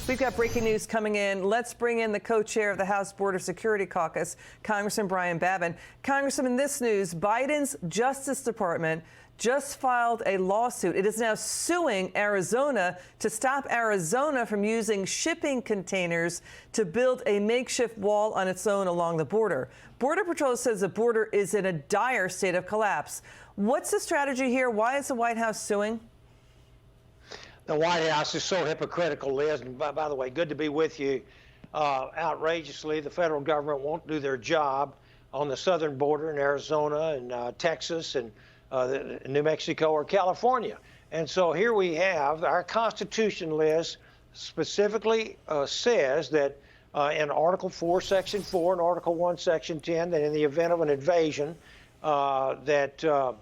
We've got breaking news coming in. Let's bring in the co-chair of the House Border Security Caucus, Congressman Babin. Congressman, this news, Biden's Justice Department just filed a lawsuit. It is now suing Arizona to stop Arizona from using shipping containers to build a makeshift wall on its own along the border. Border Patrol says the border is in a dire state of collapse. What's the strategy here? Why is the White House suing? The White House is so hypocritical, Liz, and by the way, good to be with you. Outrageously, the federal government won't do their job on the southern border in Arizona and Texas and New Mexico or California. And so here we have our Constitution, Liz, specifically says that in Article 4, Section 4, and Article 1, Section 10, that in the event of an invasion, the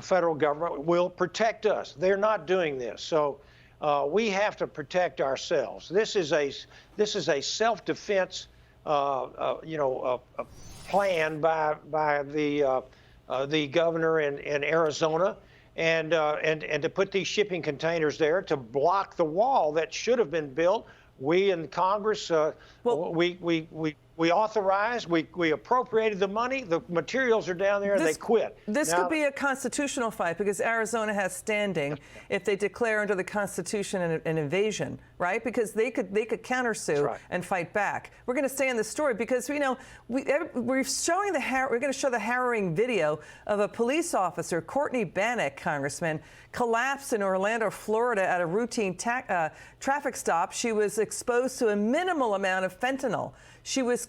federal government will protect us. They're not doing this, so we have to protect ourselves. This is a self-defense, plan by the governor in Arizona, and to put these shipping containers there to block the wall that should have been built. We in Congress, we authorized, we appropriated the money, the materials are down there, and they quit. This could be a constitutional fight because Arizona has standing if they declare under the Constitution an invasion, right? Because they could countersue and fight back. We're going to stay on this story because we're going to show the harrowing video of a police officer, Courtney Bannock, Congressman, collapsed in Orlando, Florida at a routine traffic stop. She was exposed to a minimal amount of fentanyl. She was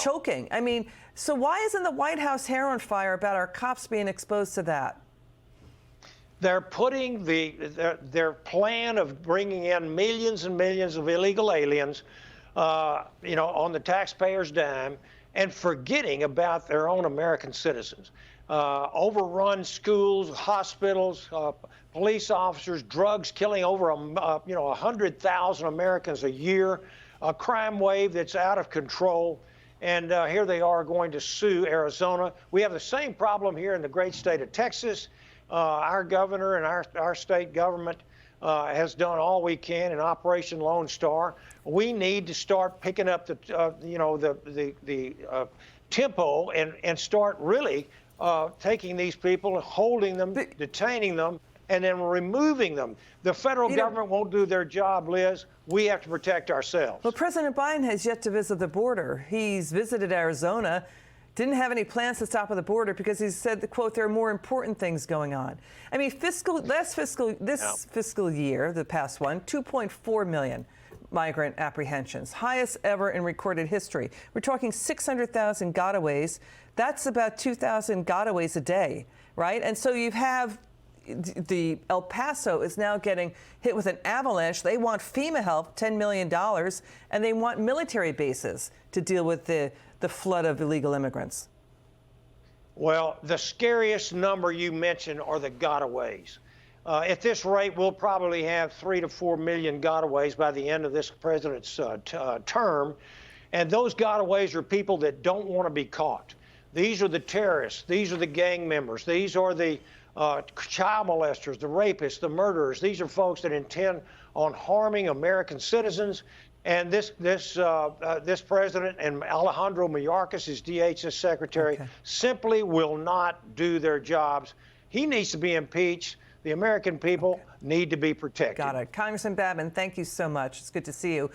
choking. I mean, so why isn't the White House hair on fire about our cops being exposed to that? They're putting their plan of bringing in millions and millions of illegal aliens, on the taxpayers' dime, and forgetting about their own American citizens. Overrun schools, hospitals, police officers, drugs killing over 100,000 Americans a year. A crime wave that's out of control, and here they are going to sue Arizona. We have the same problem here in the great state of Texas. Our governor and our state government has done all we can in Operation Lone Star. We need to start picking up the tempo and start really taking these people, holding them, detaining them, and then removing them. The federal government won't do their job, Liz. We have to protect ourselves. Well, President Biden has yet to visit the border. He's visited Arizona, didn't have any plans to stop at the border because he said, the quote, there are more important things going on. I mean, this fiscal year, the past one, 2.4 million migrant apprehensions, highest ever in recorded history. We're talking 600,000 gotaways. That's about 2,000 gotaways a day, right? And so you have the El Paso is now getting hit with an avalanche. They want FEMA help, $10 million, and they want military bases to deal with the flood of illegal immigrants. Well, the scariest number you mentioned are the gotaways. At this rate, we'll probably have 3 to 4 million gotaways by the end of this president's term. And those gotaways are people that don't want to be caught. These are the terrorists. These are the gang members. These are the child molesters, the rapists, the murderers. These are folks that intend on harming American citizens. And this president and Alejandro Mayorkas, his DHS secretary, simply will not do their jobs. He needs to be impeached. The American people need to be protected. Got it. Congressman Babin, thank you so much. It's good to see you.